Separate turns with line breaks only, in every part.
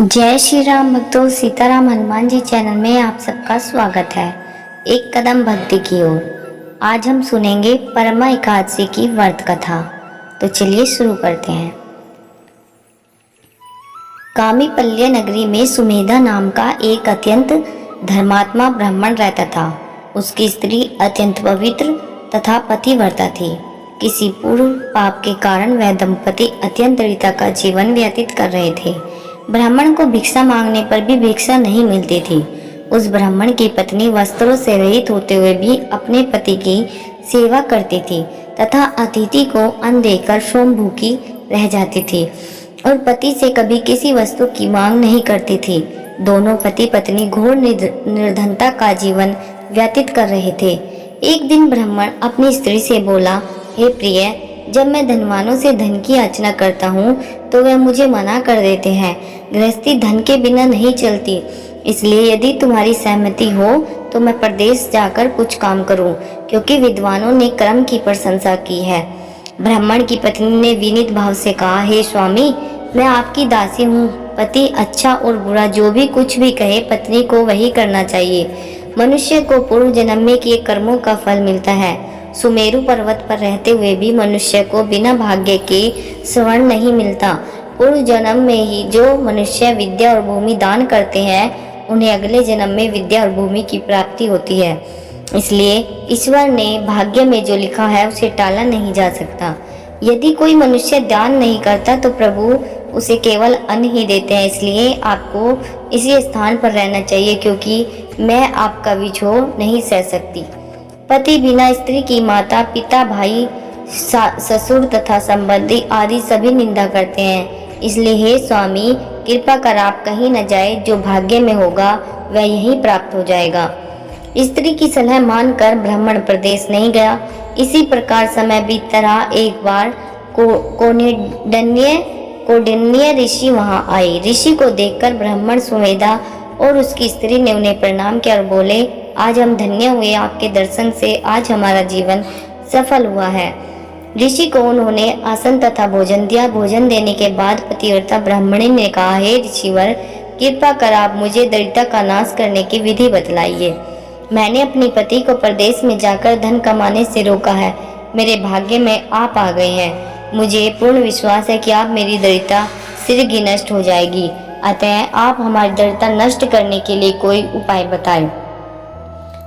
जय श्री राम भक्तों, सीताराम हनुमान जी चैनल में आप सबका स्वागत है। एक कदम भक्ति की ओर। आज हम सुनेंगे परमा एकादशी की व्रत कथा। तो चलिए शुरू करते हैं। कामीपल्य नगरी में सुमेधा नाम का एक अत्यंत धर्मात्मा ब्राह्मण रहता था। उसकी स्त्री अत्यंत पवित्र तथा पतिव्रता थी। किसी पूर्व पाप के कारण वह दंपति अत्यंत दरिद्रता का जीवन व्यतीत कर रहे थे। ब्राह्मण को भिक्षा मांगने पर भी भिक्षा नहीं मिलती थी। उस ब्राह्मण की पत्नी वस्त्रों से रहित होते हुए भी अपने पति की सेवा करती थी तथा अतिथि को अन्न देकर सोम भूखी रह जाती थी और पति से कभी किसी वस्तु की मांग नहीं करती थी। दोनों पति पत्नी घोर निर्धनता का जीवन व्यतीत कर रहे थे। एक दिन ब्राह्मण अपनी स्त्री से बोला, हे प्रिय, जब मैं धनवानों से धन की याचना करता हूँ तो वे मुझे मना कर देते हैं। गृहस्थी धन के बिना नहीं चलती, इसलिए यदि तुम्हारी सहमति हो तो मैं प्रदेश जाकर कुछ काम करूं, क्योंकि विद्वानों ने कर्म की प्रशंसा की है। ब्राह्मण की पत्नी ने विनीत भाव से कहा, हे स्वामी, मैं आपकी दासी हूँ। पति अच्छा और बुरा जो भी कुछ भी कहे, पत्नी को वही करना चाहिए। मनुष्य को पूर्व जन्म में किए कर्मों का फल मिलता है। सुमेरु पर्वत पर रहते हुए भी मनुष्य को बिना भाग्य के स्वर्ण नहीं मिलता। पूर्व जन्म में ही जो मनुष्य विद्या और भूमि दान करते हैं, उन्हें अगले जन्म में विद्या और भूमि की प्राप्ति होती है। इसलिए ईश्वर ने भाग्य में जो लिखा है उसे टाला नहीं जा सकता। यदि कोई मनुष्य दान नहीं करता तो प्रभु उसे केवल अन्न ही देते हैं। इसलिए आपको इसी स्थान पर रहना चाहिए, क्योंकि मैं आपका विछोह नहीं सह सकती। पति बिना स्त्री की माता, पिता, भाई, ससुर तथा संबंधी आदि सभी निंदा करते हैं। इसलिए हे स्वामी, कृपा कर आप कहीं न जाए। जो भाग्य में होगा वह यहीं प्राप्त हो जाएगा। स्त्री की सलाह मानकर ब्राह्मण प्रदेश नहीं गया। इसी प्रकार समय बीतता रहा। एक बार कौंडिन्य ऋषि वहां आए। ऋषि को देखकर ब्राह्मण सुमेधा और उसकी स्त्री ने उन्हें प्रणाम किया और बोले, आज हम धन्य हुए, आपके दर्शन से आज हमारा जीवन सफल हुआ है। ऋषि को उन्होंने आसन तथा भोजन दिया। भोजन देने के बाद पतिव्रता ब्राह्मणी ने कहा, हे ऋषिवर, कृपा कर आप मुझे दरिद्रता का नाश करने की विधि बतलाइए। मैंने अपने पति को प्रदेश में जाकर धन कमाने से रोका है। मेरे भाग्य में आप आ गए हैं। मुझे पूर्ण विश्वास है कि आप मेरी दरिद्रता शीघ्र ही नष्ट हो जाएगी। अतः आप हमारी दरिद्रता नष्ट करने के लिए कोई उपाय बताएं।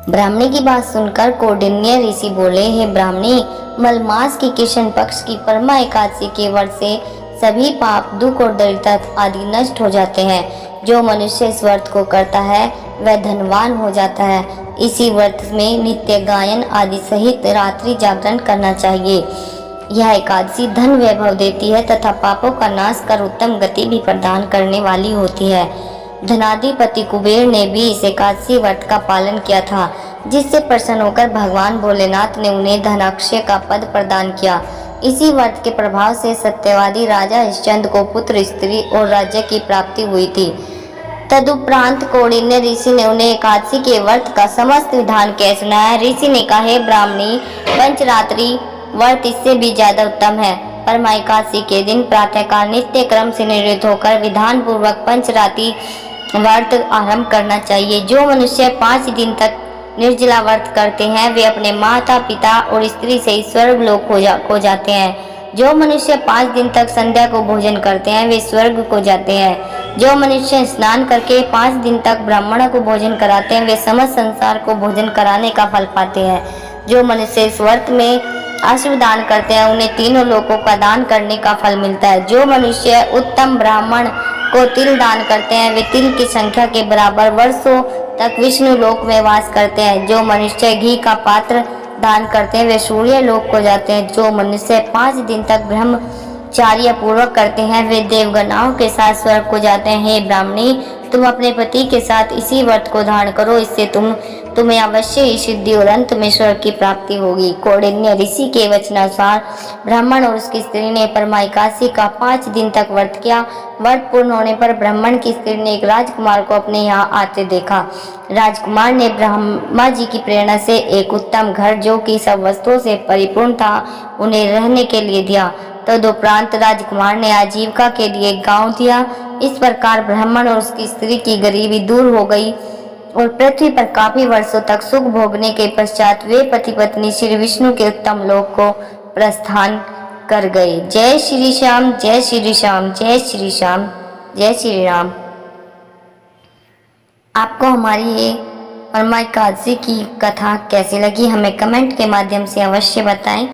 ब्राह्मणी की बात सुनकर कौंडिन्य ऋषि बोले, हे ब्राह्मणी, मलमास की कृष्ण पक्ष की परमा एकादशी के व्रत से सभी पाप, दुख और दरिद्रता आदि नष्ट हो जाते हैं। जो मनुष्य इस व्रत को करता है वह धनवान हो जाता है। इसी व्रत में नित्य गायन आदि सहित रात्रि जागरण करना चाहिए। यह एकादशी धन वैभव देती है तथा पापों का नाश कर उत्तम गति भी प्रदान करने वाली होती है। धनाधिपति कुबेर ने भी इस एकादशी व्रत का पालन किया था, जिससे प्रसन्न होकर भगवान भोलेनाथ ने उन्हें धनाक्षय का पद प्रदान किया। इसी व्रत के प्रभाव से सत्यवादी राजा हरिश्चंद्र को पुत्र, स्त्री और राज्य की प्राप्ति हुई थी। तदुपरांत कौंडिन्य ऋषि ने उन्हें एकादशी के व्रत का समस्त विधान कह सुनाया। ऋषि ने कहा, हे ब्राह्मणी, पंचरात्रि व्रत इससे भी ज्यादा उत्तम है। परमा एकादशी के दिन प्रातःकाल नित्य क्रम से निवृत्त होकर विधान पूर्वक पंचरात्रि व्रत आरंभ करना चाहिए। जो मनुष्य 5 दिन तक निर्जला व्रत करते हैं वे अपने माता, पिता और स्त्री से स्वर्ग लोक को जाते हैं। जो मनुष्य 5 दिन तक संध्या को भोजन करते हैं वे स्वर्ग को जाते हैं। जो मनुष्य स्नान करके 5 दिन तक ब्राह्मणों को भोजन कराते हैं वे समस्त संसार को भोजन कराने का फल पाते हैं। जो मनुष्य इस व्रत में अश्व दान करते हैं उन्हें तीनों लोकों का दान करने का फल मिलता है। जो मनुष्य उत्तम ब्राह्मण को तिल दान करते हैं वे तिल की संख्या के बराबर वर्षों तक विष्णु लोक में वास करते हैं। जो मनुष्य घी का पात्र दान करते हैं वे सूर्य लोक को जाते हैं। जो मनुष्य 5 दिन तक ब्रह्मचार्य पूर्वक करते हैं वे देवगणों के साथ स्वर्ग को जाते हैं। हे ब्राह्मणी, तुम अपने पति के साथ इसी व्रत को धारण करो, इससे तुम्हें अवश्य ही सिद्धि और अंत में स्वर्ग की प्राप्ति होगी। कौंडिन्य ऋषि के वचनानुसार ब्राह्मण और उसकी स्त्री ने परमा एकादशी का 5 दिन तक व्रत किया। व्रत पूर्ण होने पर ब्राह्मण की स्त्री ने एक राजकुमार को अपने यहाँ आते देखा। राजकुमार ने ब्रह्मा जी की प्रेरणा से एक उत्तम घर जो कि सब वस्तुओं से परिपूर्ण था उन्हें रहने के लिए दिया। तदुपरांत राजकुमार ने आजीविका के लिए एक गांव दिया। इस प्रकार ब्राह्मण और उसकी स्त्री की गरीबी दूर हो गई और पृथ्वी पर काफी वर्षों तक सुख भोगने के पश्चात वे पति पत्नी श्री विष्णु के उत्तम लोक को प्रस्थान कर गए। जय श्री श्याम, जय श्री श्याम, जय श्री श्याम, जय श्री राम। आपको हमारी ये परमा एकादशी की कथा कैसी लगी हमें कमेंट के माध्यम से अवश्य बताएं।